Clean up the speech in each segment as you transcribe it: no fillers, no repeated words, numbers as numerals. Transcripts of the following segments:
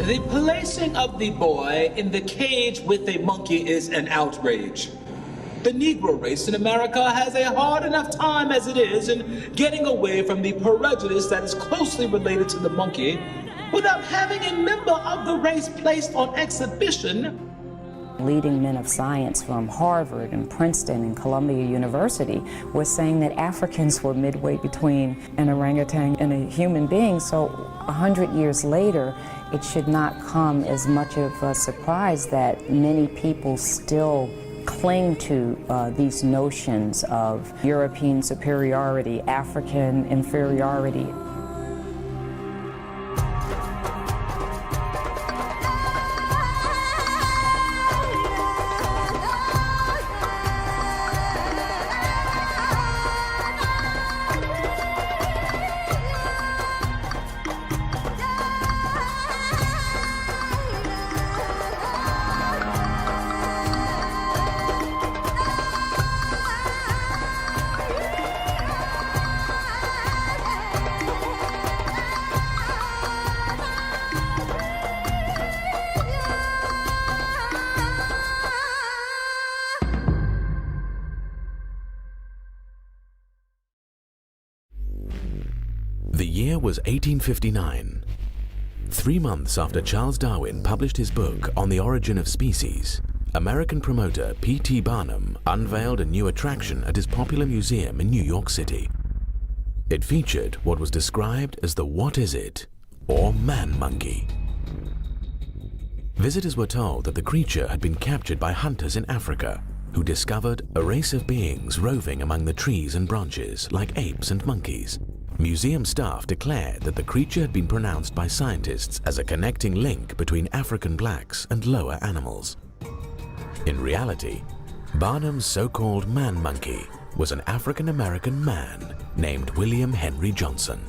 The placing of the boy in the cage with a monkey is an outrage. The Negro race in America has a hard enough time as it is in getting away from the prejudice that is closely related to the monkey without having a member of the race placed on exhibition. Leading men of science from Harvard and Princeton and Columbia University were saying that Africans were midway between an orangutan and a human being. So 100 years later, it should not come as much of a surprise that many people still cling to these notions of European superiority, African inferiority. The year was 1859. 3 months after Charles Darwin published his book On the Origin of Species, American promoter P.T. Barnum unveiled a new attraction at his popular museum in New York City. It featured what was described as the What Is It, or man monkey. Visitors were told that the creature had been captured by hunters in Africa, who discovered a race of beings roving among the trees and branches like apes and monkeys. Museum staff declared that the creature had been pronounced by scientists as a connecting link between African blacks and lower animals. In reality, Barnum's so-called man monkey was an African-American man named William Henry Johnson.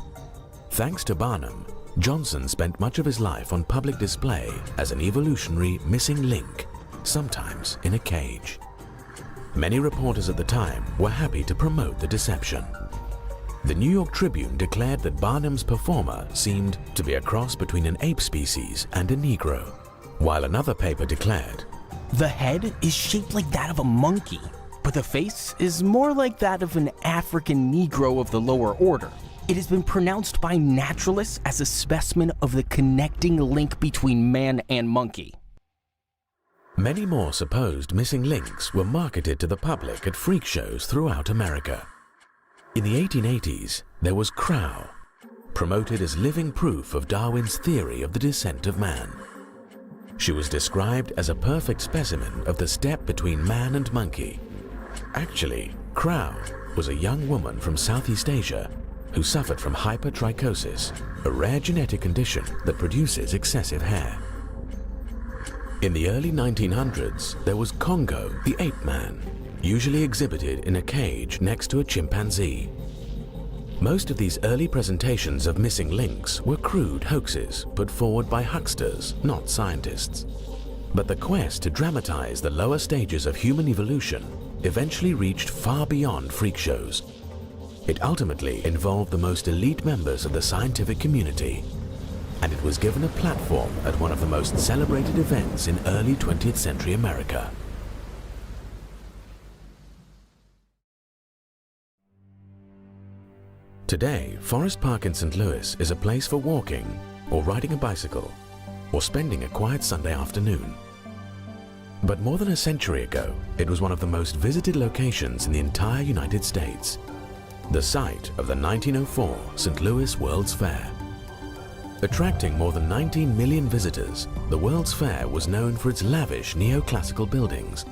Thanks to Barnum, Johnson spent much of his life on public display as an evolutionary missing link, sometimes in a cage. Many reporters at the time were happy to promote the deception. The New York Tribune declared that Barnum's performer seemed to be a cross between an ape species and a Negro, while another paper declared, "The head is shaped like that of a monkey, but the face is more like that of an African Negro of the lower order. It has been pronounced by naturalists as a specimen of the connecting link between man and monkey." Many more supposed missing links were marketed to the public at freak shows throughout America. In the 1880s, there was Crow, promoted as living proof of Darwin's theory of the descent of man. She was described as a perfect specimen of the step between man and monkey. Actually, Crow was a young woman from Southeast Asia who suffered from hypertrichosis, a rare genetic condition that produces excessive hair. In the early 1900s, there was Congo, the ape man, usually exhibited in a cage next to a chimpanzee. Most of these early presentations of missing links were crude hoaxes put forward by hucksters, not scientists. But the quest to dramatize the lower stages of human evolution eventually reached far beyond freak shows. It ultimately involved the most elite members of the scientific community, and it was given a platform at one of the most celebrated events in early 20th century America. Today, Forest Park in St. Louis is a place for walking, or riding a bicycle, or spending a quiet Sunday afternoon. But more than a century ago, it was one of the most visited locations in the entire United States, the site of the 1904 St. Louis World's Fair. Attracting more than 19 million visitors, the World's Fair was known for its lavish neoclassical buildings,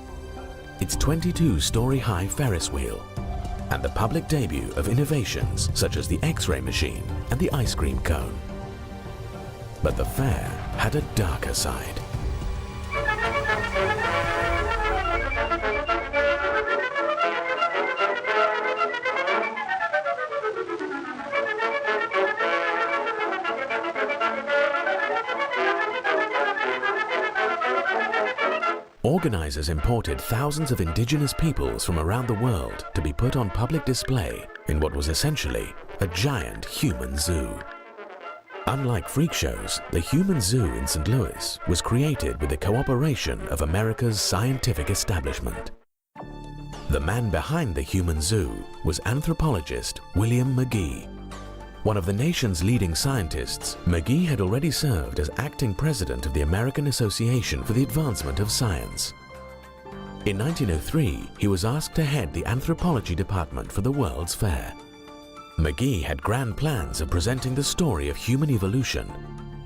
its 22-story high Ferris wheel, and the public debut of innovations such as the X-ray machine and the ice cream cone. But the fair had a darker side. Organizers imported thousands of indigenous peoples from around the world to be put on public display in what was essentially a giant human zoo. Unlike freak shows, the Human Zoo in St. Louis was created with the cooperation of America's scientific establishment. The man behind the Human Zoo was anthropologist William McGee. One of the nation's leading scientists, McGee had already served as acting president of the American Association for the Advancement of Science. In 1903, he was asked to head the anthropology department for the World's Fair. McGee had grand plans of presenting the story of human evolution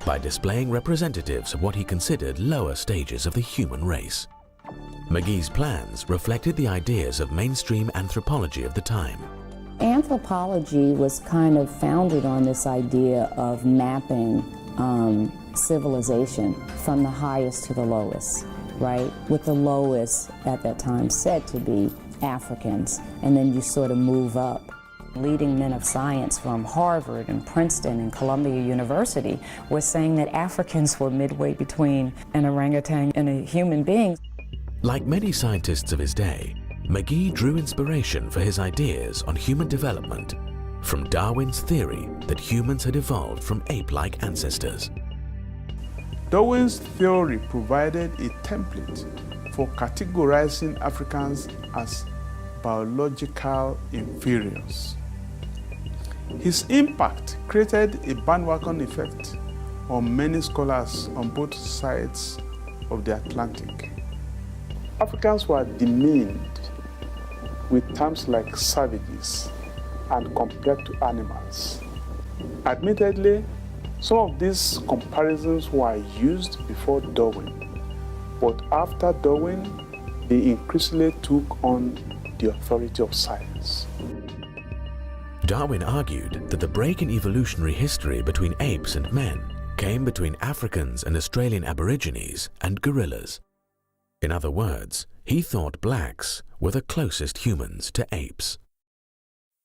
by displaying representatives of what he considered lower stages of the human race. McGee's plans reflected the ideas of mainstream anthropology of the time. Anthropology was kind of founded on this idea of mapping civilization from the highest to the lowest, right? With the lowest at that time said to be Africans, and then you sort of move up. Leading men of science from Harvard and Princeton and Columbia University were saying that Africans were midway between an orangutan and a human being. Like many scientists of his day, McGee drew inspiration for his ideas on human development from Darwin's theory that humans had evolved from ape-like ancestors. Darwin's theory provided a template for categorizing Africans as biological inferiors. His impact created a bandwagon effect on many scholars on both sides of the Atlantic. Africans were demeaned with terms like savages and compared to animals. Admittedly, some of these comparisons were used before Darwin, but after Darwin, they increasingly took on the authority of science. Darwin argued that the break in evolutionary history between apes and men came between Africans and Australian Aborigines and gorillas. In other words, he thought blacks were the closest humans to apes.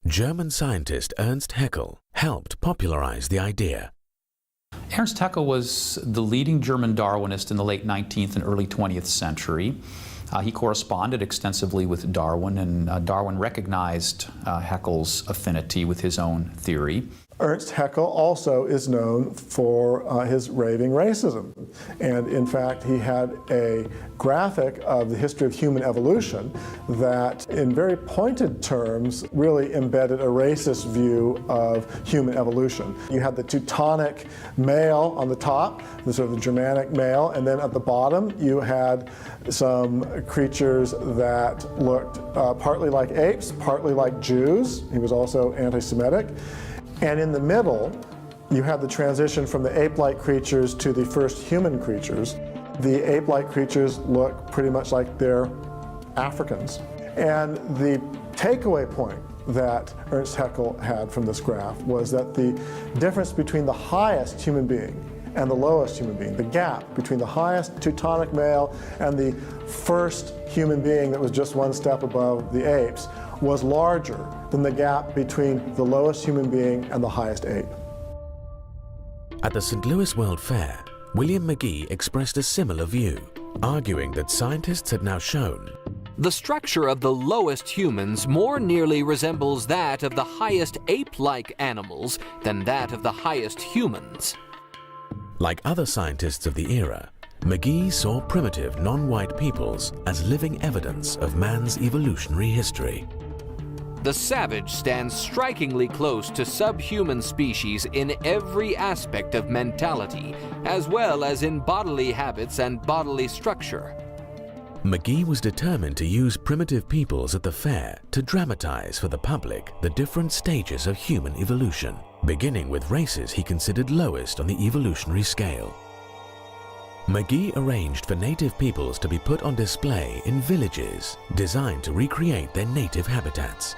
German scientist Ernst Haeckel helped popularize the idea. Ernst Haeckel was the leading German Darwinist in the late 19th and early 20th century. He corresponded extensively with Darwin, and Darwin recognized Haeckel's affinity with his own theory. Ernst Haeckel also is known for his raving racism. And in fact, he had a graphic of the history of human evolution that, in very pointed terms, really embedded a racist view of human evolution. You had the Teutonic male on the top, the sort of the Germanic male, and then at the bottom you had some creatures that looked partly like apes, partly like Jews. He was also anti-Semitic. And in the middle, you have the transition from the ape-like creatures to the first human creatures. The ape-like creatures look pretty much like they're Africans. And the takeaway point that Ernst Haeckel had from this graph was that the difference between the highest human being and the lowest human being, the gap between the highest Teutonic male and the first human being that was just one step above the apes, was larger than the gap between the lowest human being and the highest ape. At the St. Louis World Fair, William McGee expressed a similar view, arguing that scientists had now shown the structure of the lowest humans more nearly resembles that of the highest ape-like animals than that of the highest humans. Like other scientists of the era, McGee saw primitive non-white peoples as living evidence of man's evolutionary history. The savage stands strikingly close to subhuman species in every aspect of mentality, as well as in bodily habits and bodily structure. McGee was determined to use primitive peoples at the fair to dramatize for the public the different stages of human evolution, beginning with races he considered lowest on the evolutionary scale. McGee arranged for native peoples to be put on display in villages designed to recreate their native habitats.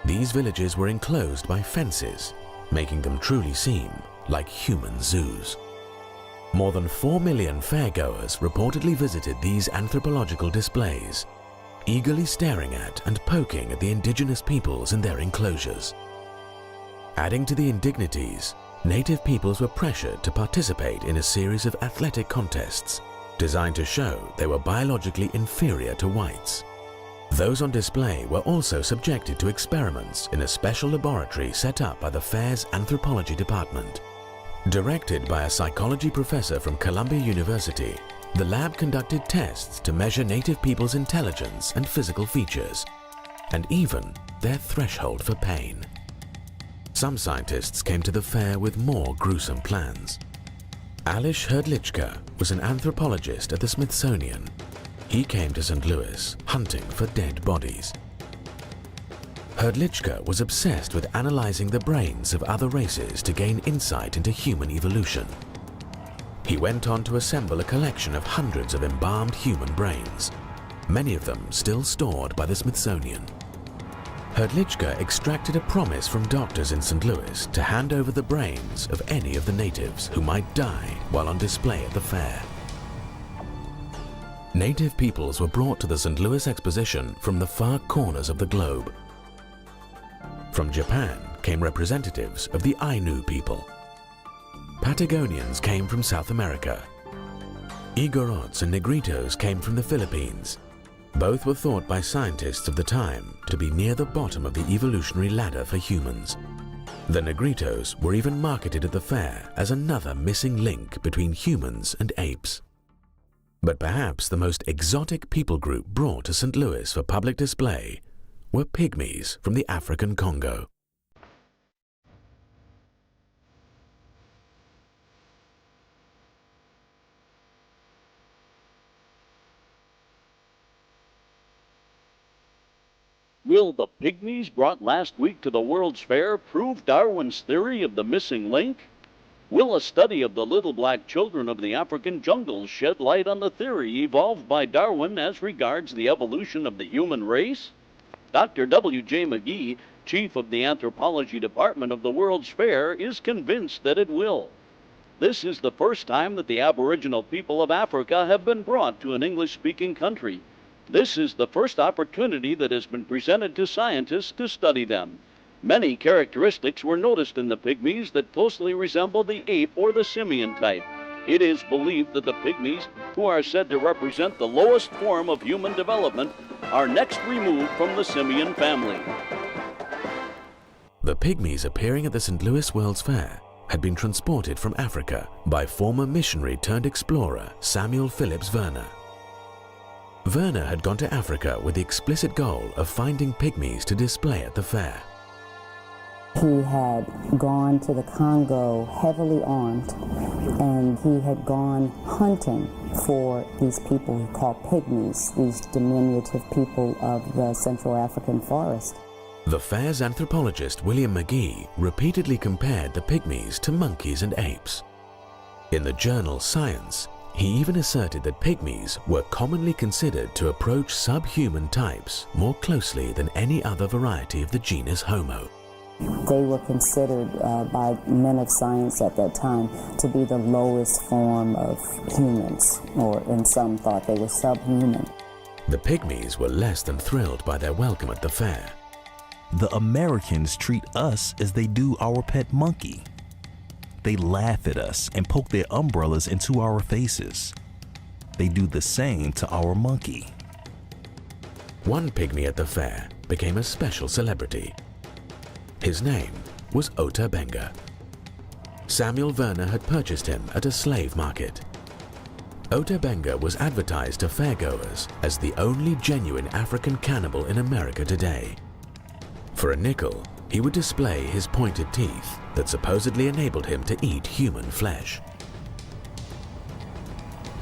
These villages were enclosed by fences, making them truly seem like human zoos. More than 4 million fairgoers reportedly visited these anthropological displays, eagerly staring at and poking at the indigenous peoples in their enclosures. Adding to the indignities, native peoples were pressured to participate in a series of athletic contests designed to show they were biologically inferior to whites. Those on display were also subjected to experiments in a special laboratory set up by the fair's anthropology department. Directed by a psychology professor from Columbia University, the lab conducted tests to measure native people's intelligence and physical features, and even their threshold for pain. Some scientists came to the fair with more gruesome plans. Alois Hrdlicka was an anthropologist at the Smithsonian. He came to St. Louis hunting for dead bodies. Hrdlicka was obsessed with analyzing the brains of other races to gain insight into human evolution. He went on to assemble a collection of hundreds of embalmed human brains, many of them still stored by the Smithsonian. Hrdlicka extracted a promise from doctors in St. Louis to hand over the brains of any of the natives who might die while on display at the fair. Native peoples were brought to the St. Louis Exposition from the far corners of the globe. From Japan came representatives of the Ainu people. Patagonians came from South America. Igorots and Negritos came from the Philippines. Both were thought by scientists of the time to be near the bottom of the evolutionary ladder for humans. The Negritos were even marketed at the fair as another missing link between humans and apes. But perhaps the most exotic people group brought to St. Louis for public display were pygmies from the African Congo. Will the pygmies brought last week to the World's Fair prove Darwin's theory of the missing link? Will a study of the little black children of the African jungles shed light on the theory evolved by Darwin as regards the evolution of the human race? Dr. W.J. McGee, chief of the anthropology department of the World's Fair, is convinced that it will. This is the first time that the Aboriginal people of Africa have been brought to an English-speaking country. This is the first opportunity that has been presented to scientists to study them. Many characteristics were noticed in the pygmies that closely resemble the ape or the simian type. It is believed that the pygmies, who are said to represent the lowest form of human development, are next removed from the simian family. The pygmies appearing at the St. Louis World's Fair had been transported from Africa by former missionary turned explorer Samuel Phillips Werner. Werner had gone to Africa with the explicit goal of finding pygmies to display at the fair. He had gone to the Congo heavily armed, and he had gone hunting for these people he called pygmies, these diminutive people of the Central African forest. The fair's anthropologist William McGee repeatedly compared the pygmies to monkeys and apes. In the journal Science, he even asserted that pygmies were commonly considered to approach subhuman types more closely than any other variety of the genus Homo. They were considered by men of science at that time to be the lowest form of humans, or in some thought they were subhuman. The pygmies were less than thrilled by their welcome at the fair. The Americans treat us as they do our pet monkey. They laugh at us and poke their umbrellas into our faces. They do the same to our monkey. One pygmy at the fair became a special celebrity. His name was Ota Benga. Samuel Werner had purchased him at a slave market. Ota Benga was advertised to fairgoers as the only genuine African cannibal in America today. For a nickel, he would display his pointed teeth that supposedly enabled him to eat human flesh.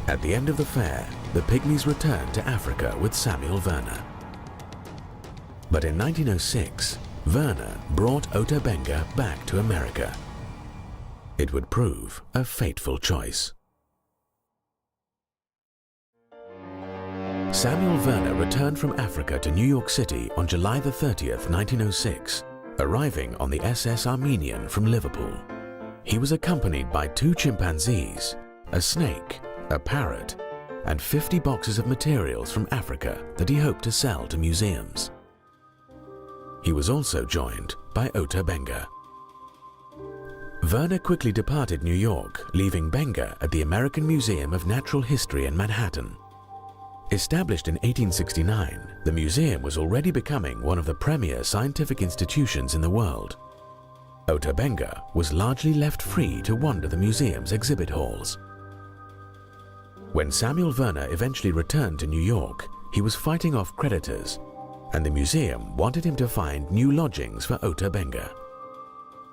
At the end of the fair, the pygmies returned to Africa with Samuel Werner. But in 1906, Werner brought Ota Benga back to America. It would prove a fateful choice. Samuel Werner returned from Africa to New York City on July the 30th, 1906, arriving on the SS Armenian from Liverpool. He was accompanied by 2 chimpanzees, a snake, a parrot, and 50 boxes of materials from Africa that he hoped to sell to museums. He was also joined by Ota Benga. Werner quickly departed New York, leaving Benga at the American Museum of Natural History in Manhattan. Established in 1869, the museum was already becoming one of the premier scientific institutions in the world. Ota Benga was largely left free to wander the museum's exhibit halls. When Samuel Werner eventually returned to New York, he was fighting off creditors, and the museum wanted him to find new lodgings for Ota Benga.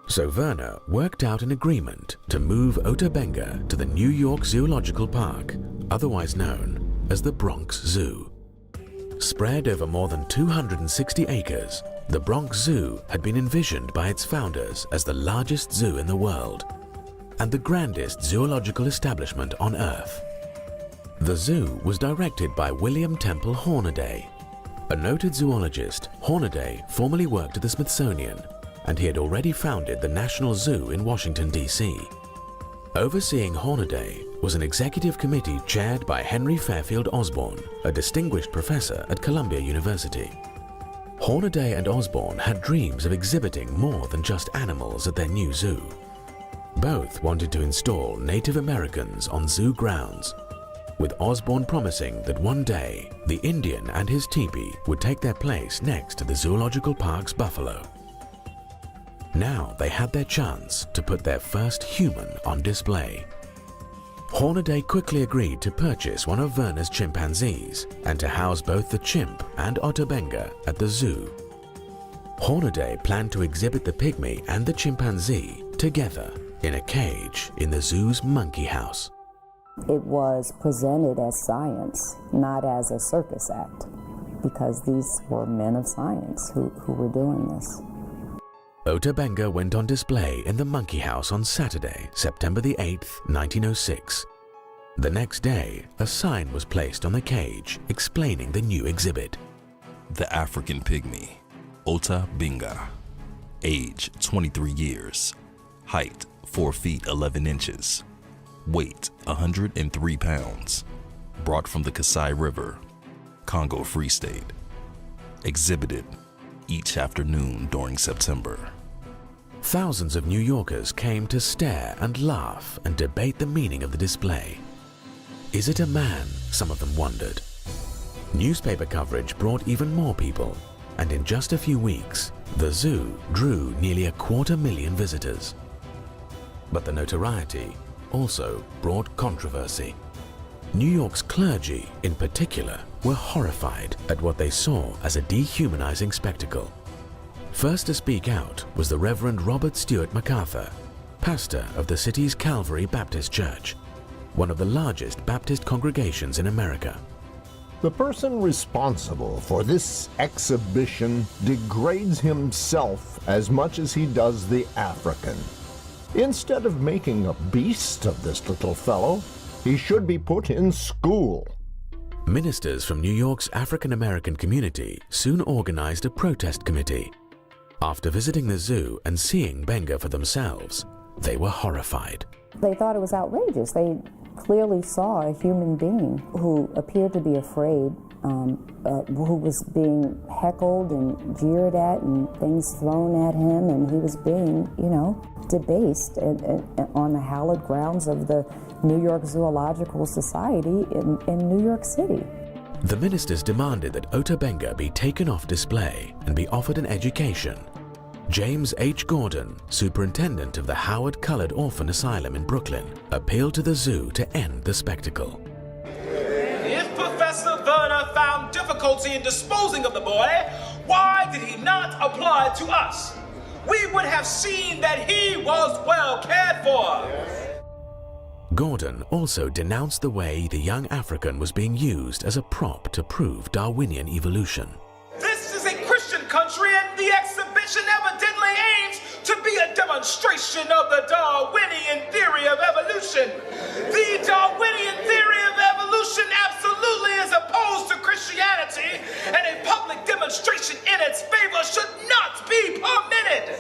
So Werner worked out an agreement to move Ota Benga to the New York Zoological Park, otherwise known as the Bronx Zoo. Spread over more than 260 acres, the Bronx Zoo had been envisioned by its founders as the largest zoo in the world and the grandest zoological establishment on Earth. The zoo was directed by William Temple Hornaday. A noted zoologist, Hornaday formerly worked at the Smithsonian, and he had already founded the National Zoo in Washington, D.C. Overseeing Hornaday was an executive committee chaired by Henry Fairfield Osborn, a distinguished professor at Columbia University. Hornaday and Osborn had dreams of exhibiting more than just animals at their new zoo. Both wanted to install Native Americans on zoo grounds, with Osborn promising that one day the Indian and his teepee would take their place next to the Zoological Park's buffalo. Now they had their chance to put their first human on display. Hornaday quickly agreed to purchase one of Werner's chimpanzees and to house both the chimp and Ota Benga at the zoo. Hornaday planned to exhibit the pygmy and the chimpanzee together in a cage in the zoo's monkey house. It was presented as science, not as a circus act, because these were men of science who were doing this. Ota Benga went on display in the monkey house on Saturday, September the 8th, 1906. The next day, a sign was placed on the cage explaining the new exhibit. The African Pygmy, Ota Benga. Age 23 years. Height 4 feet 11 inches. Weight 103 pounds. Brought from the Kasai River, Congo Free State. Exhibited each afternoon during September. Thousands of New Yorkers came to stare and laugh and debate the meaning of the display. Is it a man? Some of them wondered. Newspaper coverage brought even more people, and in just a few weeks, the zoo drew nearly 250,000 visitors. But the notoriety also brought controversy. New York's clergy, in particular, were horrified at what they saw as a dehumanizing spectacle. First to speak out was the Reverend Robert Stewart MacArthur, pastor of the city's Calvary Baptist Church, one of the largest Baptist congregations in America. The person responsible for this exhibition degrades himself as much as he does the African. Instead of making a beast of this little fellow, he should be put in school. Ministers from New York's African American community soon organized a protest committee. After visiting the zoo and seeing Benga for themselves, they were horrified. They thought it was outrageous. They clearly saw a human being who appeared to be afraid, who was being heckled and jeered at and things thrown at him, and he was being, debased on the hallowed grounds of the New York Zoological Society in New York City. The ministers demanded that Ota Benga be taken off display and be offered an education. James H. Gordon, superintendent of the Howard Colored Orphan Asylum in Brooklyn, appealed to the zoo to end the spectacle. If Professor Werner found difficulty in disposing of the boy, why did he not apply to us? We would have seen that he was well cared for. Gordon also denounced the way the young African was being used as a prop to prove Darwinian evolution. This is a Christian country, and the exhibition evidently aims to be a demonstration of the Darwinian theory of evolution. The Darwinian theory of evolution absolutely is opposed to Christianity, and a public demonstration in its favor should not be permitted.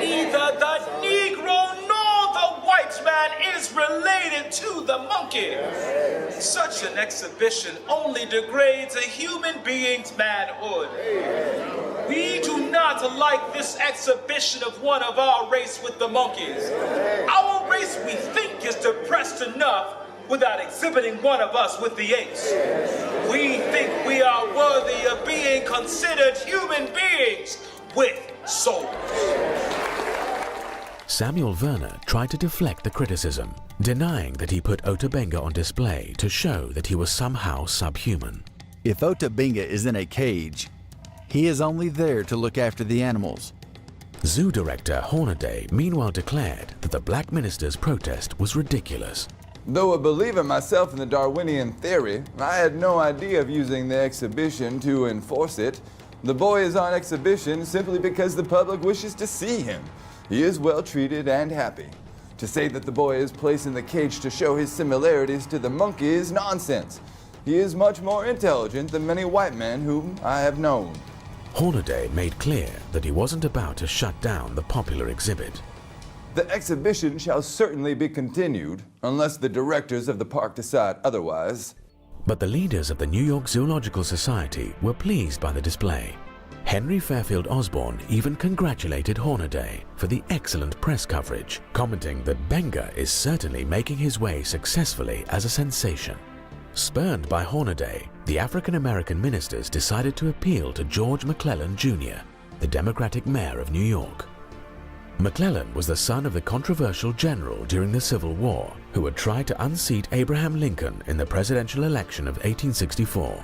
Neither the Negro nor the white man is related to the monkey. Such an exhibition only degrades a human being's manhood. We do not like this exhibition of one of our race with the monkeys. Our race, we think, is depressed enough without exhibiting one of us with the apes. We think we are worthy of being considered human beings with souls. Samuel Werner tried to deflect the criticism, denying that he put Ota Benga on display to show that he was somehow subhuman. If Ota Benga is in a cage, he is only there to look after the animals. Zoo director Hornaday meanwhile declared that the black minister's protest was ridiculous. Though a believer myself in the Darwinian theory, I had no idea of using the exhibition to enforce it. The boy is on exhibition simply because the public wishes to see him. He is well treated and happy. To say that the boy is placed in the cage to show his similarities to the monkey is nonsense. He is much more intelligent than many white men whom I have known. Hornaday made clear that he wasn't about to shut down the popular exhibit. The exhibition shall certainly be continued, unless the directors of the park decide otherwise. But the leaders of the New York Zoological Society were pleased by the display. Henry Fairfield Osborn even congratulated Hornaday for the excellent press coverage, commenting that Benga is certainly making his way successfully as a sensation. Spurned by Hornaday, the African-American ministers decided to appeal to George McClellan Jr., the Democratic mayor of New York. McClellan was the son of the controversial general during the Civil War who had tried to unseat Abraham Lincoln in the presidential election of 1864.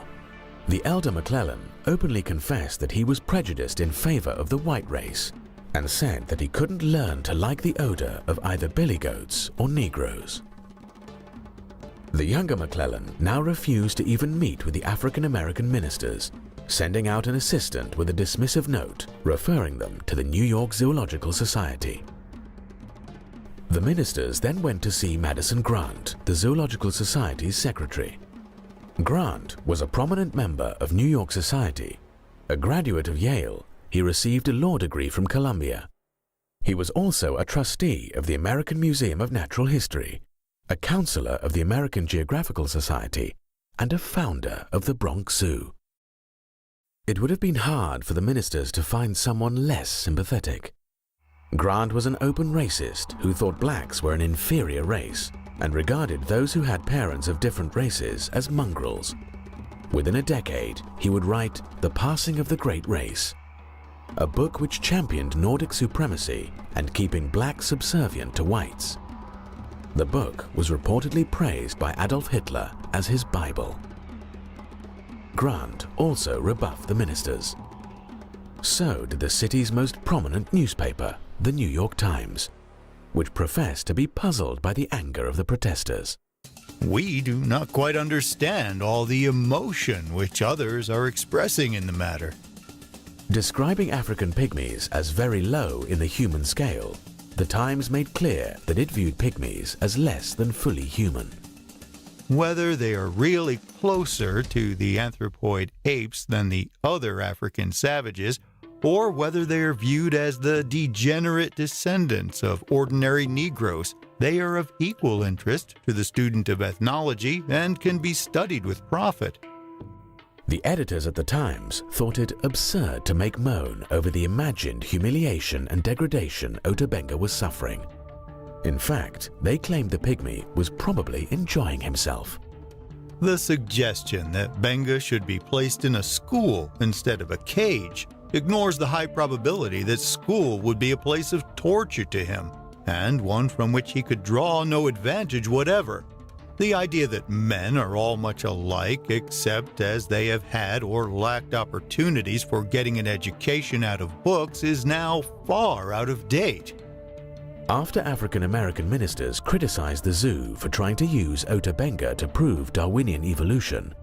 The elder McClellan openly confessed that he was prejudiced in favor of the white race and said that he couldn't learn to like the odor of either billy goats or Negroes. The younger McClellan now refused to even meet with the African-American ministers, sending out an assistant with a dismissive note referring them to the New York Zoological Society. The ministers then went to see Madison Grant, the Zoological Society's secretary. Grant was a prominent member of New York Society. A graduate of Yale, he received a law degree from Columbia. He was also a trustee of the American Museum of Natural History, a counselor of the American Geographical Society, and a founder of the Bronx Zoo. It would have been hard for the ministers to find someone less sympathetic. Grant was an open racist who thought blacks were an inferior race and regarded those who had parents of different races as mongrels. Within a decade, he would write The Passing of the Great Race, a book which championed Nordic supremacy and keeping blacks subservient to whites. The book was reportedly praised by Adolf Hitler as his Bible. Grant also rebuffed the ministers. So did the city's most prominent newspaper, the New York Times, which professed to be puzzled by the anger of the protesters. We do not quite understand all the emotion which others are expressing in the matter. Describing African pygmies as very low in the human scale, the Times made clear that it viewed pygmies as less than fully human. Whether they are really closer to the anthropoid apes than the other African savages, or whether they are viewed as the degenerate descendants of ordinary Negroes, they are of equal interest to the student of ethnology and can be studied with profit. The editors at the Times thought it absurd to make moan over the imagined humiliation and degradation Ota Benga was suffering. In fact, they claimed the pygmy was probably enjoying himself. The suggestion that Benga should be placed in a school instead of a cage ignores the high probability that school would be a place of torture to him, and one from which he could draw no advantage whatever. The idea that men are all much alike except as they have had or lacked opportunities for getting an education out of books is now far out of date. After African-American ministers criticized the zoo for trying to use Ota Benga to prove Darwinian evolution,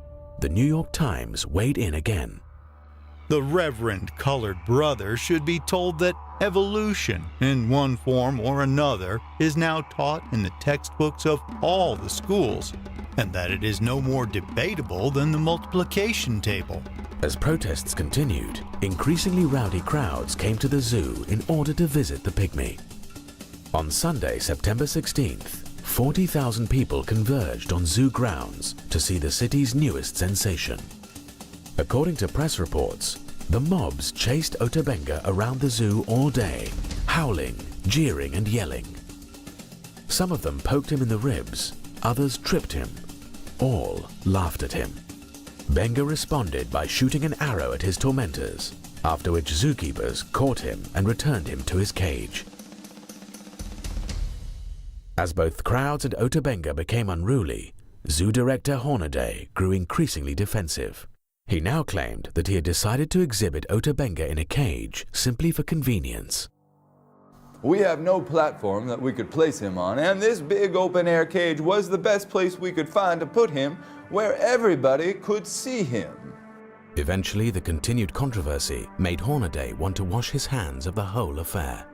the New York Times weighed in again. The Reverend Colored Brother should be told that evolution, in one form or another, is now taught in the textbooks of all the schools, and that it is no more debatable than the multiplication table. As protests continued, increasingly rowdy crowds came to the zoo in order to visit the pygmy. On Sunday, September 16th, 40,000 people converged on zoo grounds to see the city's newest sensation. According to press reports, the mobs chased Ota Benga around the zoo all day, howling, jeering and yelling. Some of them poked him in the ribs, others tripped him. All laughed at him. Benga responded by shooting an arrow at his tormentors, after which zookeepers caught him and returned him to his cage. As both crowds and Ota Benga became unruly, zoo director Hornaday grew increasingly defensive. He now claimed that he had decided to exhibit Ota Benga in a cage simply for convenience. We have no platform that we could place him on, and this big open-air cage was the best place we could find to put him where everybody could see him. Eventually, the continued controversy made Hornaday want to wash his hands of the whole affair.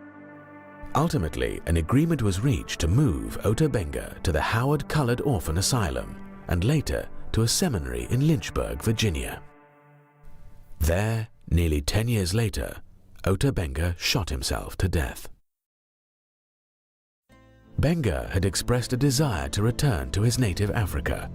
Ultimately, an agreement was reached to move Ota Benga to the Howard Colored Orphan Asylum and later to a seminary in Lynchburg, Virginia. There, nearly 10 years later, Ota Benga shot himself to death. Benga had expressed a desire to return to his native Africa,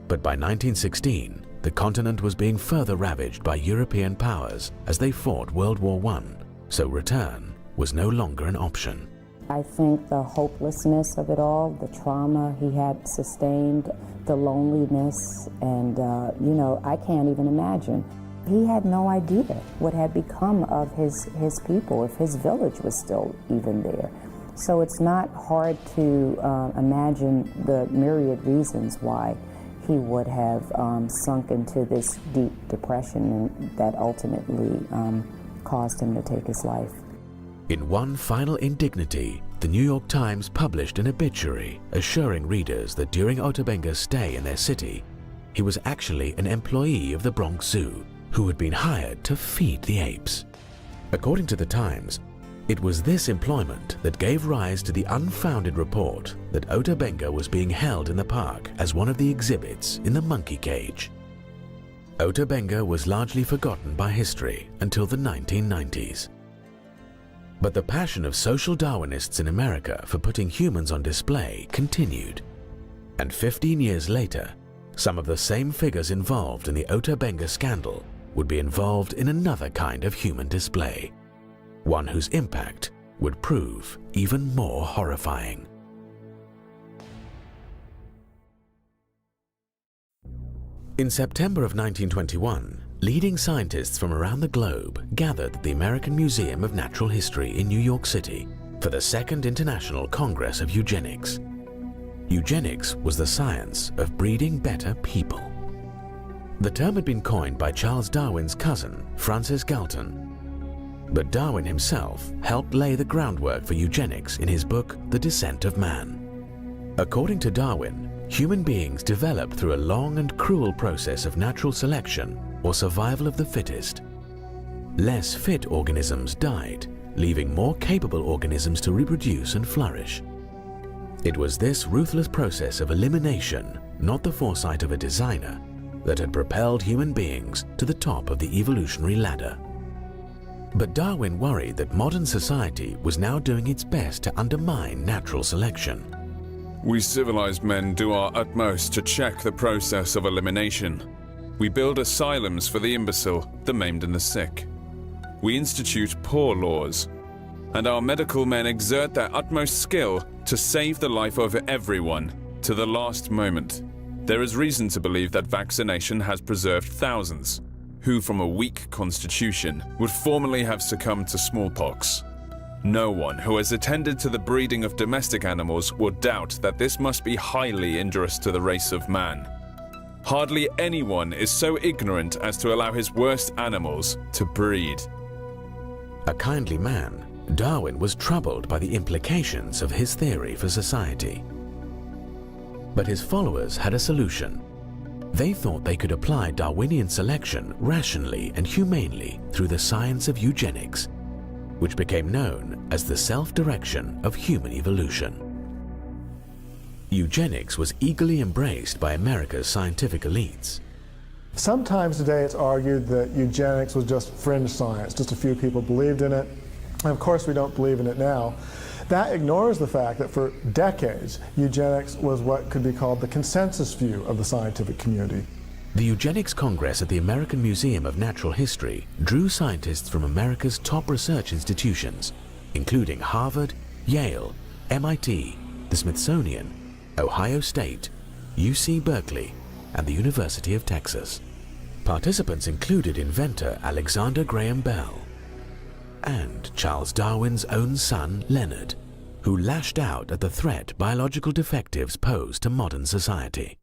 but by 1916, the continent was being further ravaged by European powers as they fought World War I, so return was no longer an option. I think the hopelessness of it all, the trauma he had sustained, the loneliness, and I can't even imagine. He had no idea what had become of his people, if his village was still even there. So it's not hard to imagine the myriad reasons why he would have sunk into this deep depression and that ultimately caused him to take his life. In one final indignity, the New York Times published an obituary assuring readers that during Ota Benga's stay in their city, he was actually an employee of the Bronx Zoo who had been hired to feed the apes. According to the Times, it was this employment that gave rise to the unfounded report that Ota Benga was being held in the park as one of the exhibits in the monkey cage. Ota Benga was largely forgotten by history until the 1990s. But the passion of social Darwinists in America for putting humans on display continued. And 15 years later, some of the same figures involved in the Ota Benga scandal would be involved in another kind of human display, one whose impact would prove even more horrifying. In September of 1921, leading scientists from around the globe gathered at the American Museum of Natural History in New York City for the Second International Congress of Eugenics. Eugenics was the science of breeding better people. The term had been coined by Charles Darwin's cousin, Francis Galton, but Darwin himself helped lay the groundwork for eugenics in his book, The Descent of Man. According to Darwin, human beings developed through a long and cruel process of natural selection or survival of the fittest. Less fit organisms died, leaving more capable organisms to reproduce and flourish. It was this ruthless process of elimination, not the foresight of a designer, that had propelled human beings to the top of the evolutionary ladder. But Darwin worried that modern society was now doing its best to undermine natural selection. We civilized men do our utmost to check the process of elimination. We build asylums for the imbecile, the maimed and the sick. We institute poor laws, and our medical men exert their utmost skill to save the life of everyone to the last moment. There is reason to believe that vaccination has preserved thousands who, from a weak constitution, would formerly have succumbed to smallpox. No one who has attended to the breeding of domestic animals will doubt that this must be highly injurious to the race of man. Hardly anyone is so ignorant as to allow his worst animals to breed. A kindly man, Darwin was troubled by the implications of his theory for society. But his followers had a solution. They thought they could apply Darwinian selection rationally and humanely through the science of eugenics, which became known as the self-direction of human evolution. Eugenics was eagerly embraced by America's scientific elites. Sometimes today it's argued that eugenics was just fringe science, just a few people believed in it, and of course we don't believe in it now. That ignores the fact that for decades, eugenics was what could be called the consensus view of the scientific community. The Eugenics Congress at the American Museum of Natural History drew scientists from America's top research institutions, including Harvard, Yale, MIT, the Smithsonian, Ohio State, UC Berkeley, and the University of Texas. Participants included inventor Alexander Graham Bell and Charles Darwin's own son, Leonard. who lashed out at the threat biological defectives pose to modern society.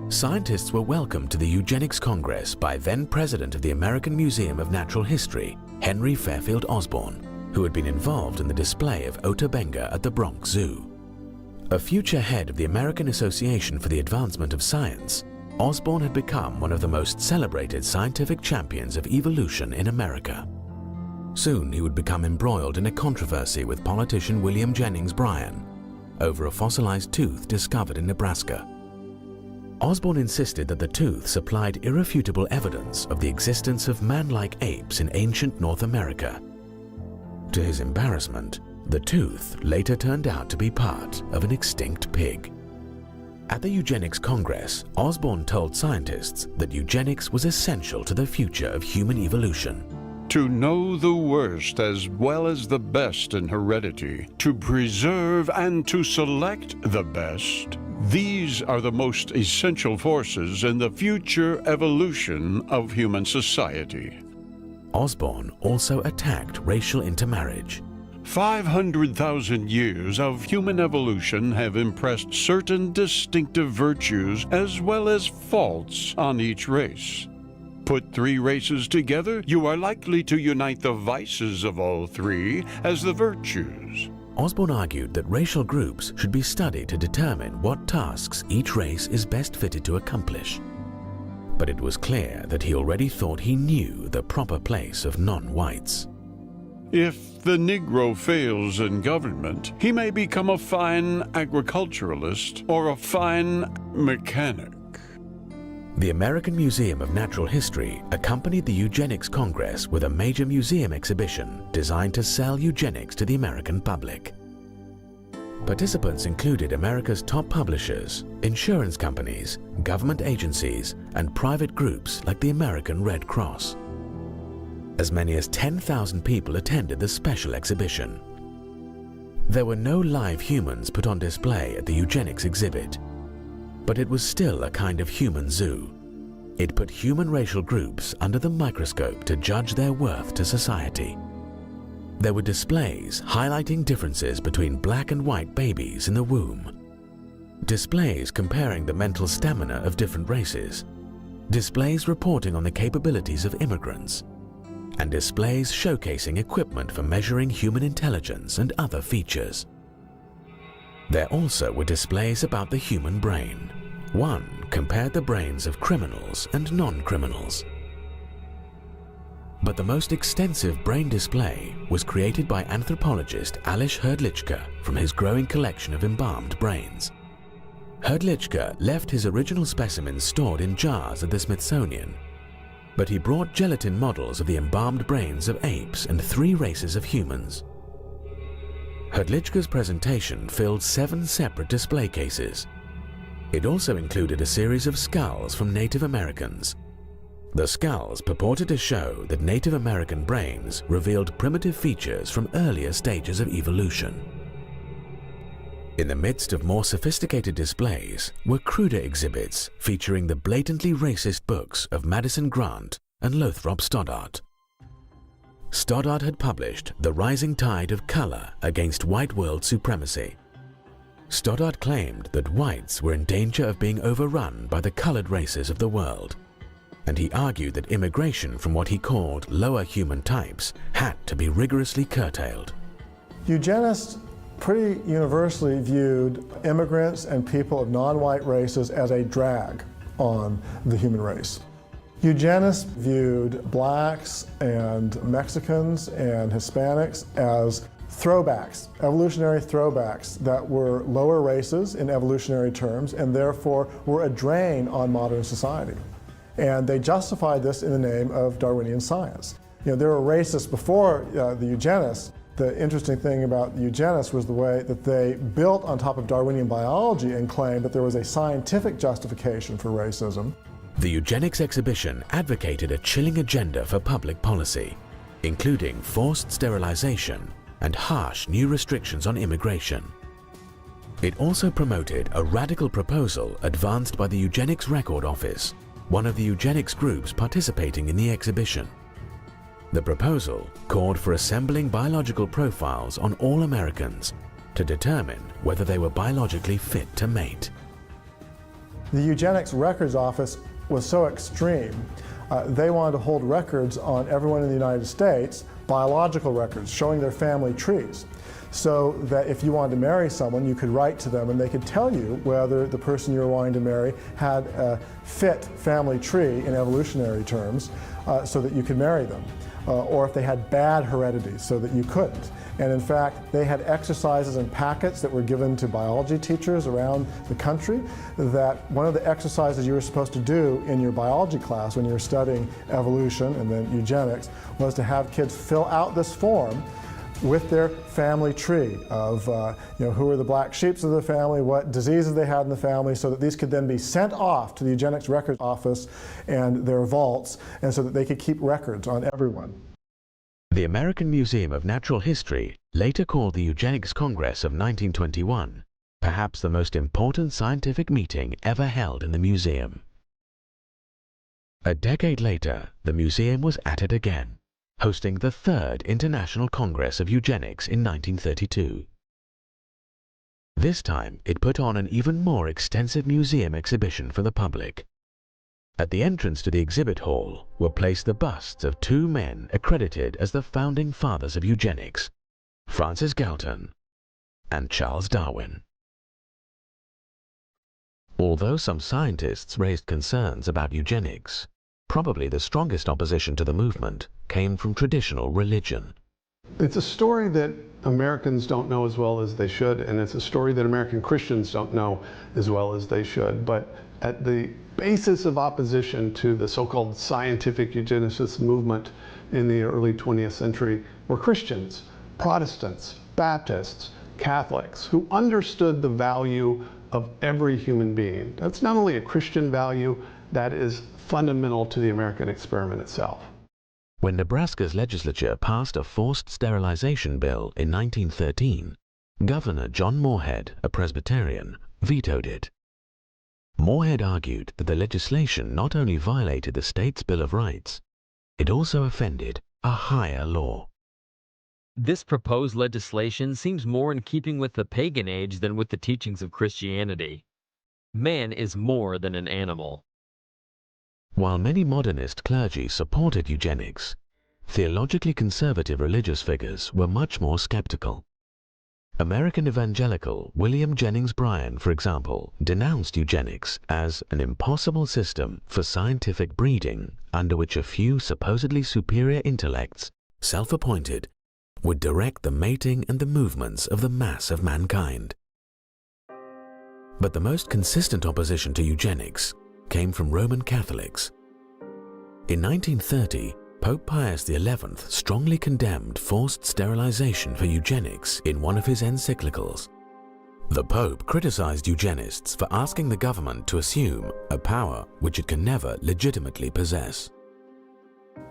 Scientists were welcomed to the Eugenics Congress by then-president of the American Museum of Natural History, Henry Fairfield Osborn, who had been involved in the display of Ota Benga at the Bronx Zoo. A future head of the American Association for the Advancement of Science, Osborn had become one of the most celebrated scientific champions of evolution in America. Soon he would become embroiled in a controversy with politician William Jennings Bryan over a fossilized tooth discovered in Nebraska. Osborn insisted that the tooth supplied irrefutable evidence of the existence of man-like apes in ancient North America. To his embarrassment, the tooth later turned out to be part of an extinct pig. At the Eugenics Congress, Osborn told scientists that eugenics was essential to the future of human evolution. To know the worst as well as the best in heredity, to preserve and to select the best, these are the most essential forces in the future evolution of human society. Osborn also attacked racial intermarriage. 500,000 years of human evolution have impressed certain distinctive virtues as well as faults on each race. Put 3 races together, you are likely to unite the vices of all 3 as the virtues. Osborn argued that racial groups should be studied to determine what tasks each race is best fitted to accomplish. But it was clear that he already thought he knew the proper place of non-whites. If the Negro fails in government, he may become a fine agriculturalist or a fine mechanic. The American Museum of Natural History accompanied the Eugenics Congress with a major museum exhibition designed to sell eugenics to the American public. Participants included America's top publishers, insurance companies, government agencies, and private groups like the American Red Cross. As many as 10,000 people attended the special exhibition. There were no live humans put on display at the eugenics exhibit, but it was still a kind of human zoo. It put human racial groups under the microscope to judge their worth to society. There were displays highlighting differences between black and white babies in the womb, displays comparing the mental stamina of different races, displays reporting on the capabilities of immigrants, and displays showcasing equipment for measuring human intelligence and other features. There also were displays about the human brain. One compared the brains of criminals and non-criminals. But the most extensive brain display was created by anthropologist Alois Hrdlicka from his growing collection of embalmed brains. Hrdlicka left his original specimens stored in jars at the Smithsonian, but he brought gelatin models of the embalmed brains of apes and 3 races of humans. Hrdlicka's presentation filled 7 separate display cases. It also included a series of skulls from Native Americans. The skulls purported to show that Native American brains revealed primitive features from earlier stages of evolution. In the midst of more sophisticated displays were cruder exhibits featuring the blatantly racist books of Madison Grant and Lothrop Stoddart. Stoddart had published The Rising Tide of Color Against White World Supremacy. Stoddart claimed that whites were in danger of being overrun by the colored races of the world, and he argued that immigration from what he called lower human types had to be rigorously curtailed. Eugenists pretty universally viewed immigrants and people of non-white races as a drag on the human race. Eugenists viewed blacks and Mexicans and Hispanics as throwbacks, evolutionary throwbacks that were lower races in evolutionary terms and therefore were a drain on modern society. And they justified this in the name of Darwinian science. You know, there were racists before the eugenists. The interesting thing about the eugenists was the way that they built on top of Darwinian biology and claimed that there was a scientific justification for racism. The eugenics exhibition advocated a chilling agenda for public policy, including forced sterilization and harsh new restrictions on immigration. It also promoted a radical proposal advanced by the Eugenics Record Office, one of the eugenics groups participating in the exhibition. The proposal called for assembling biological profiles on all Americans to determine whether they were biologically fit to mate. The Eugenics Records Office was so extreme, they wanted to hold records on everyone in the United States, biological records showing their family trees, so that if you wanted to marry someone, you could write to them and they could tell you whether the person you were wanting to marry had a fit family tree in evolutionary terms, so that you could marry them, or if they had bad heredity so that you couldn't. And in fact, they had exercises and packets that were given to biology teachers around the country, that one of the exercises you were supposed to do in your biology class when you were studying evolution and then eugenics was to have kids fill out this form with their family tree of who were the black sheeps of the family, what diseases they had in the family, so that these could then be sent off to the Eugenics Records Office and their vaults, and so that they could keep records on everyone. The American Museum of Natural History later called the Eugenics Congress of 1921 perhaps the most important scientific meeting ever held in the museum. A decade later, the museum was at it again, hosting the Third International Congress of Eugenics in 1932. This time, it put on an even more extensive museum exhibition for the public. At the entrance to the exhibit hall were placed the busts of two men accredited as the founding fathers of eugenics, Francis Galton and Charles Darwin. Although some scientists raised concerns about eugenics, probably the strongest opposition to the movement came from traditional religion. It's a story that Americans don't know as well as they should, and it's a story that American Christians don't know as well as they should. But at the basis of opposition to the so-called scientific eugenicist movement in the early 20th century were Christians, Protestants, Baptists, Catholics, who understood the value of every human being. That's not only a Christian value, that is fundamental to the American experiment itself. When Nebraska's legislature passed a forced sterilization bill in 1913, Governor John Morehead, a Presbyterian, vetoed it. Morehead argued that the legislation not only violated the state's Bill of Rights, it also offended a higher law. This proposed legislation seems more in keeping with the pagan age than with the teachings of Christianity. Man is more than an animal. While many modernist clergy supported eugenics, theologically conservative religious figures were much more skeptical. American evangelical William Jennings Bryan, for example, denounced eugenics as an impossible system for scientific breeding under which a few supposedly superior intellects, self-appointed, would direct the mating and the movements of the mass of mankind. But the most consistent opposition to eugenics came from Roman Catholics. In 1930, Pope Pius XI strongly condemned forced sterilization for eugenics in one of his encyclicals. The Pope criticized eugenists for asking the government to assume a power which it can never legitimately possess.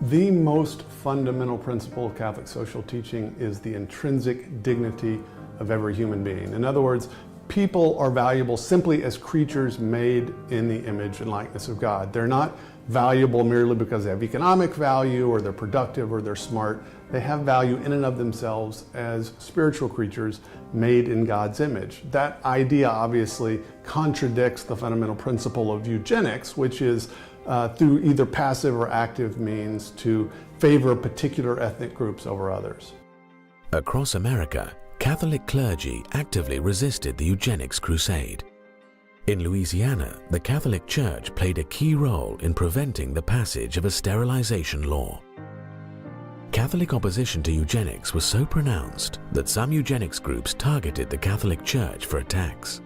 The most fundamental principle of Catholic social teaching is the intrinsic dignity of every human being. In other words, people are valuable simply as creatures made in the image and likeness of God. They're not valuable merely because they have economic value or they're productive or they're smart. They have value in and of themselves as spiritual creatures made in God's image. That idea obviously contradicts the fundamental principle of eugenics, which is through either passive or active means to favor particular ethnic groups over others. Across America, Catholic clergy actively resisted the eugenics crusade. In Louisiana, the Catholic Church played a key role in preventing the passage of a sterilization law. Catholic opposition to eugenics was so pronounced that some eugenics groups targeted the Catholic Church for attacks.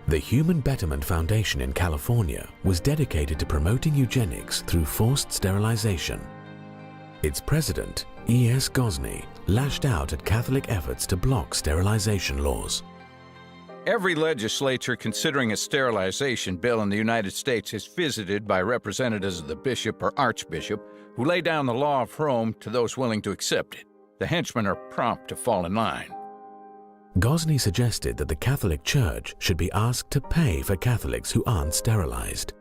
The Human Betterment Foundation in California was dedicated to promoting eugenics through forced sterilization. Its president, E.S. Gosney, lashed out at Catholic efforts to block sterilization laws. Every legislature considering a sterilization bill in the United States is visited by representatives of the bishop or archbishop who lay down the law of Rome to those willing to accept it. The henchmen are prompt to fall in line. Gosney suggested that the Catholic Church should be asked to pay for Catholics who aren't sterilized.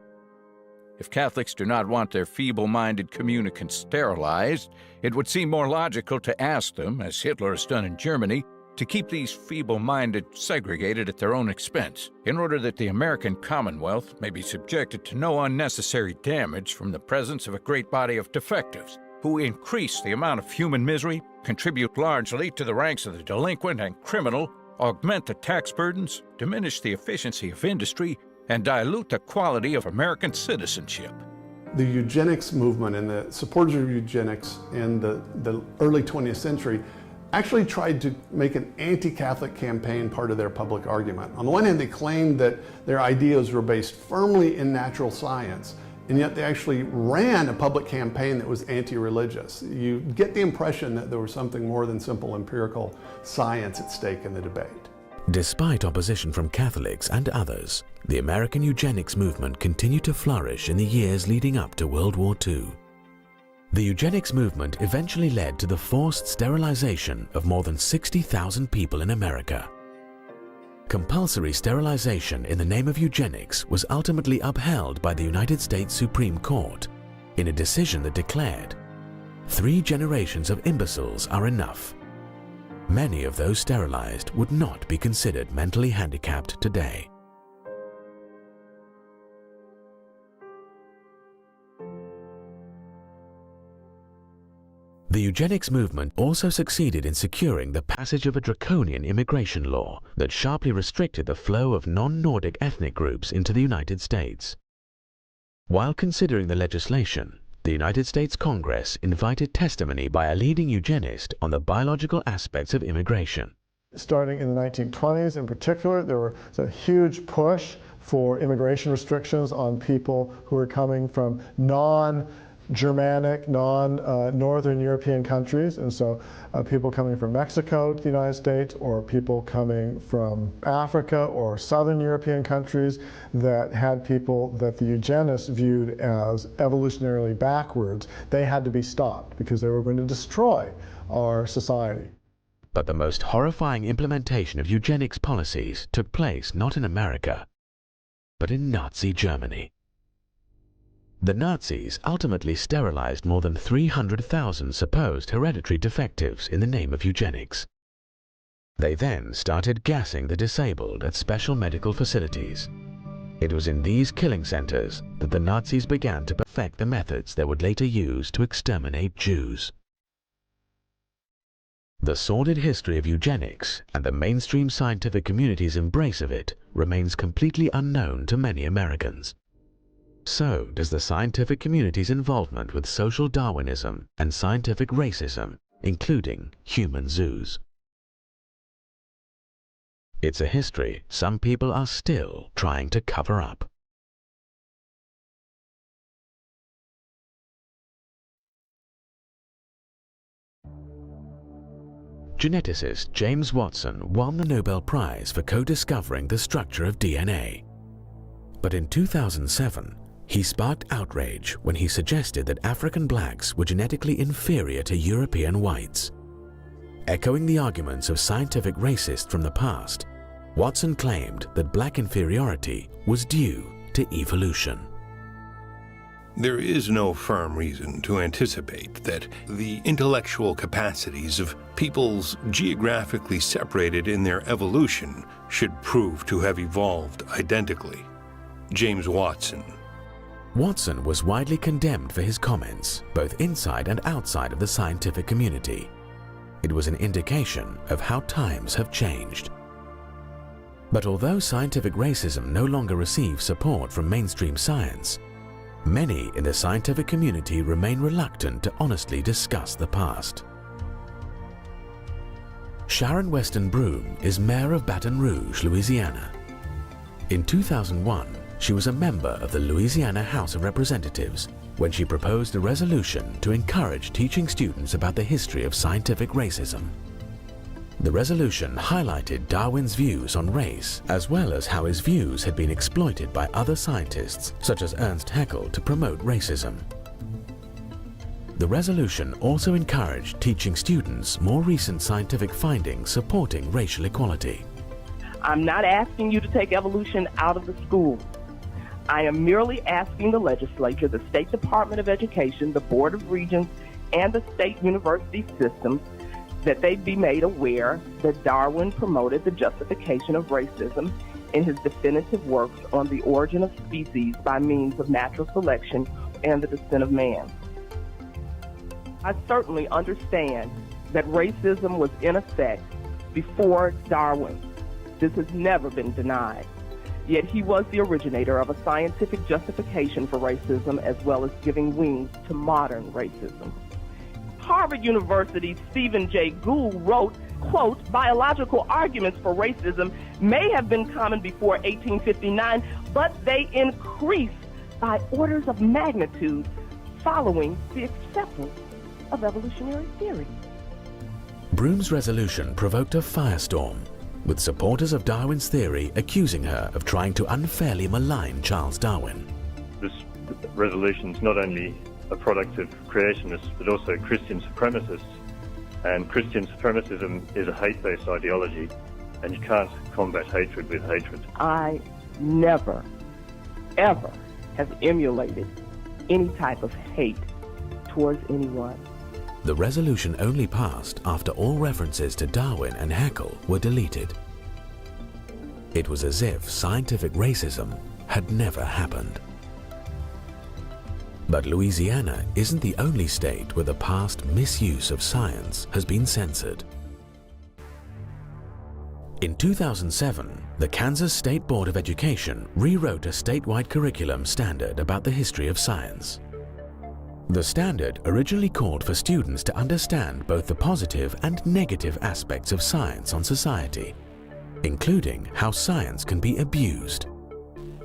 If Catholics do not want their feeble-minded communicants sterilized, it would seem more logical to ask them, as Hitler has done in Germany, to keep these feeble-minded segregated at their own expense, in order that the American Commonwealth may be subjected to no unnecessary damage from the presence of a great body of defectives, who increase the amount of human misery, contribute largely to the ranks of the delinquent and criminal, augment the tax burdens, diminish the efficiency of industry, and dilute the quality of American citizenship. The eugenics movement and the supporters of eugenics in the early 20th century actually tried to make an anti-Catholic campaign part of their public argument. On the one hand, they claimed that their ideas were based firmly in natural science, and yet they actually ran a public campaign that was anti-religious. You get the impression that there was something more than simple empirical science at stake in the debate. Despite opposition from Catholics and others, the American eugenics movement continued to flourish in the years leading up to World War II. The eugenics movement eventually led to the forced sterilization of more than 60,000 people in America. Compulsory sterilization in the name of eugenics was ultimately upheld by the United States Supreme Court in a decision that declared, 3 generations of imbeciles are enough. Many of those sterilized would not be considered mentally handicapped today. The eugenics movement also succeeded in securing the passage of a draconian immigration law that sharply restricted the flow of non-Nordic ethnic groups into the United States. While considering the legislation, the United States Congress invited testimony by a leading eugenist on the biological aspects of immigration. Starting in the 1920s in particular, there was a huge push for immigration restrictions on people who were coming from non-Germanic, non-Northern European countries, and so people coming from Mexico to the United States, or people coming from Africa or Southern European countries that had people that the eugenists viewed as evolutionarily backwards. They had to be stopped because they were going to destroy our society. But the most horrifying implementation of eugenics policies took place not in America, but in Nazi Germany. The Nazis ultimately sterilized more than 300,000 supposed hereditary defectives in the name of eugenics. They then started gassing the disabled at special medical facilities. It was in these killing centers that the Nazis began to perfect the methods they would later use to exterminate Jews. The sordid history of eugenics and the mainstream scientific community's embrace of it remains completely unknown to many Americans. So does the scientific community's involvement with social Darwinism and scientific racism, including human zoos. It's a history some people are still trying to cover up. Geneticist James Watson won the Nobel Prize for co-discovering the structure of DNA. But in 2007, he sparked outrage when he suggested that African blacks were genetically inferior to European whites. Echoing the arguments of scientific racists from the past, Watson claimed that black inferiority was due to evolution. There is no firm reason to anticipate that the intellectual capacities of peoples geographically separated in their evolution should prove to have evolved identically. James Watson. Watson was widely condemned for his comments, both inside and outside of the scientific community. It was an indication of how times have changed. But although scientific racism no longer receives support from mainstream science, many in the scientific community remain reluctant to honestly discuss the past. Sharon Weston Broome is mayor of Baton Rouge, Louisiana. In 2001, she was a member of the Louisiana House of Representatives when she proposed a resolution to encourage teaching students about the history of scientific racism. The resolution highlighted Darwin's views on race, as well as how his views had been exploited by other scientists, such as Ernst Haeckel, to promote racism. The resolution also encouraged teaching students more recent scientific findings supporting racial equality. I'm not asking you to take evolution out of the school. I am merely asking the legislature, the State Department of Education, the Board of Regents, and the state university systems that they be made aware that Darwin promoted the justification of racism in his definitive works on the origin of species by means of natural selection and the descent of man. I certainly understand that racism was in effect before Darwin. This has never been denied. Yet he was the originator of a scientific justification for racism as well as giving wings to modern racism. Harvard University's Stephen Jay Gould wrote, quote, "Biological arguments for racism may have been common before 1859, but they increased by orders of magnitude following the acceptance of evolutionary theory." Broom's resolution provoked a firestorm, with supporters of Darwin's theory accusing her of trying to unfairly malign Charles Darwin. This resolution is not only a product of creationists, but also Christian supremacists. And Christian supremacism is a hate-based ideology, and you can't combat hatred with hatred. I never, ever have emulated any type of hate towards anyone. The resolution only passed after all references to Darwin and Haeckel were deleted. It was as if scientific racism had never happened. But Louisiana isn't the only state where the past misuse of science has been censored. In 2007, the Kansas State Board of Education rewrote a statewide curriculum standard about the history of science. The standard originally called for students to understand both the positive and negative aspects of science on society, including how science can be abused.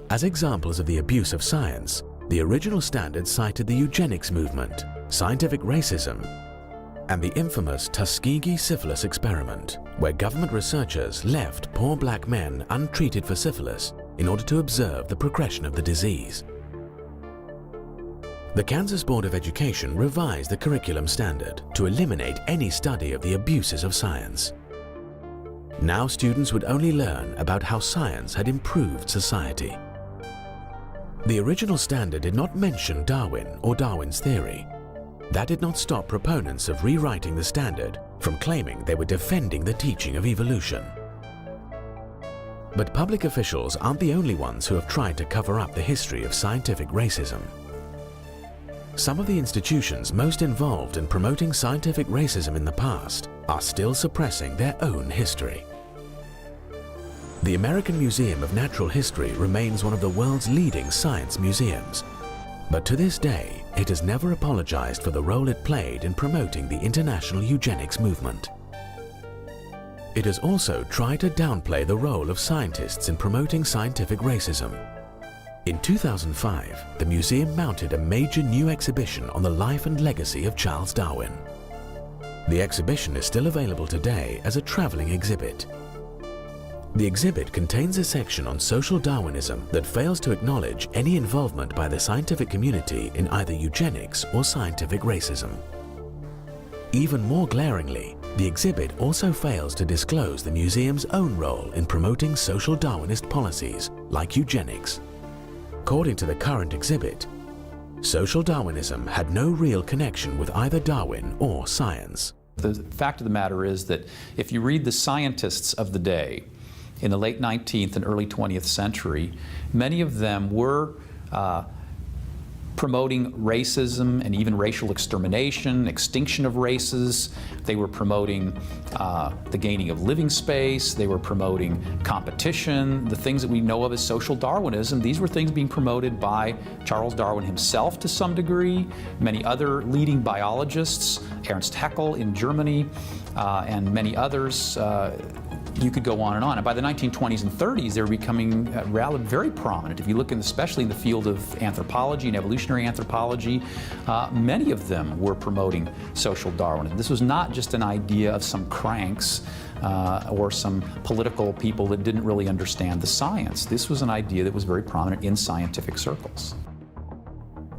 As examples of the abuse of science, the original standard cited the eugenics movement, scientific racism, and the infamous Tuskegee syphilis experiment, where government researchers left poor black men untreated for syphilis in order to observe the progression of the disease. The Kansas Board of Education revised the curriculum standard to eliminate any study of the abuses of science. Now students would only learn about how science had improved society. The original standard did not mention Darwin or Darwin's theory. That did not stop proponents of rewriting the standard from claiming they were defending the teaching of evolution. But public officials aren't the only ones who have tried to cover up the history of scientific racism. Some of the institutions most involved in promoting scientific racism in the past are still suppressing their own history. The American Museum of Natural History remains one of the world's leading science museums, but to this day, it has never apologized for the role it played in promoting the international eugenics movement. It has also tried to downplay the role of scientists in promoting scientific racism. In 2005, the museum mounted a major new exhibition on the life and legacy of Charles Darwin. The exhibition is still available today as a traveling exhibit. The exhibit contains a section on social Darwinism that fails to acknowledge any involvement by the scientific community in either eugenics or scientific racism. Even more glaringly, the exhibit also fails to disclose the museum's own role in promoting social Darwinist policies like eugenics. According to the current exhibit, social Darwinism had no real connection with either Darwin or science. The fact of the matter is that if you read the scientists of the day, in the late 19th and early 20th century, many of them were promoting racism and even racial extermination, extinction of races. They were promoting the gaining of living space. They were promoting competition, the things that we know of as social Darwinism. These were things being promoted by Charles Darwin himself to some degree, many other leading biologists, Ernst Haeckel in Germany, and many others. You could go on. And by the 1920s and 30s, they were becoming very prominent. If you look especially in the field of anthropology and evolutionary anthropology, many of them were promoting social Darwinism. This was not just an idea of some cranks or some political people that didn't really understand the science. This was an idea that was very prominent in scientific circles.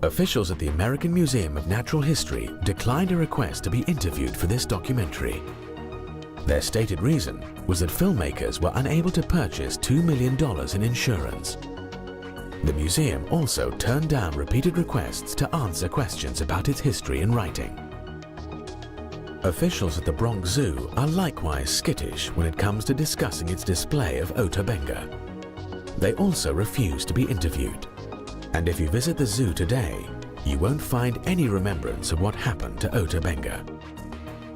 Officials at the American Museum of Natural History declined a request to be interviewed for this documentary. Their stated reason was that filmmakers were unable to purchase $2 million in insurance. The museum also turned down repeated requests to answer questions about its history in writing. Officials at the Bronx Zoo are likewise skittish when it comes to discussing its display of Ota Benga. They also refuse to be interviewed. And if you visit the zoo today, you won't find any remembrance of what happened to Ota Benga.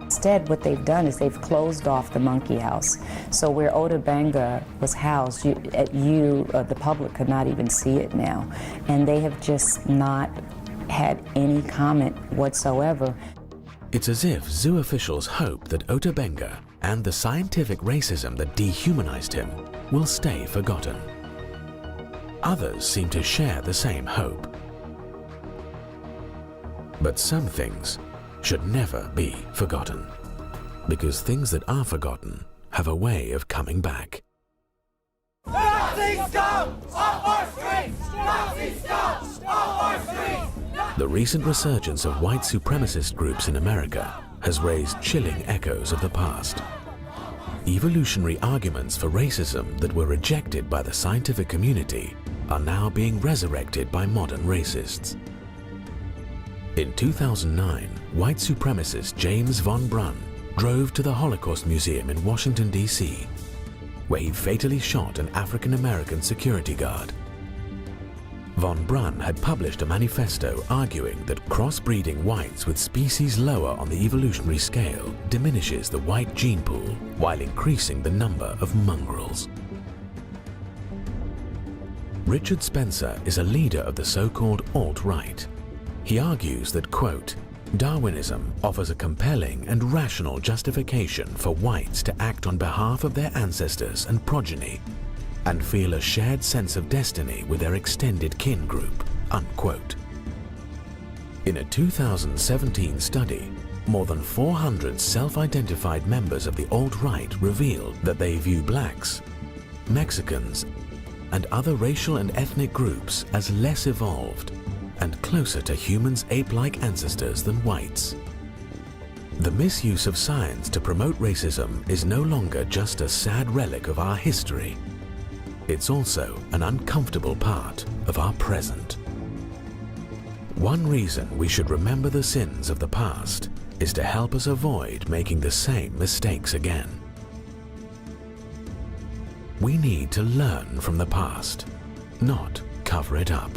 Instead, what they've done is they've closed off the monkey house. So where Ota Benga was housed, the public could not even see it now. And they have just not had any comment whatsoever. It's as if zoo officials hope that Ota Benga and the scientific racism that dehumanized him will stay forgotten. Others seem to share the same hope. But some things should never be forgotten, because things that are forgotten have a way of coming back. Nazis scum! Off our streets! Nazis scum! Off our streets! The recent resurgence of white supremacist groups in America has raised chilling echoes of the past. Evolutionary arguments for racism that were rejected by the scientific community are now being resurrected by modern racists. In 2009, white supremacist James von Brunn drove to the Holocaust Museum in Washington, D.C., where he fatally shot an African-American security guard. Von Brunn had published a manifesto arguing that crossbreeding whites with species lower on the evolutionary scale diminishes the white gene pool while increasing the number of mongrels. Richard Spencer is a leader of the so-called alt-right. He argues that, quote, Darwinism offers a compelling and rational justification for whites to act on behalf of their ancestors and progeny and feel a shared sense of destiny with their extended kin group, unquote. In a 2017 study, more than 400 self-identified members of the alt-right revealed that they view blacks, Mexicans, and other racial and ethnic groups as less evolved and closer to humans' ape-like ancestors than whites. The misuse of science to promote racism is no longer just a sad relic of our history. It's also an uncomfortable part of our present. One reason we should remember the sins of the past is to help us avoid making the same mistakes again. We need to learn from the past, not cover it up.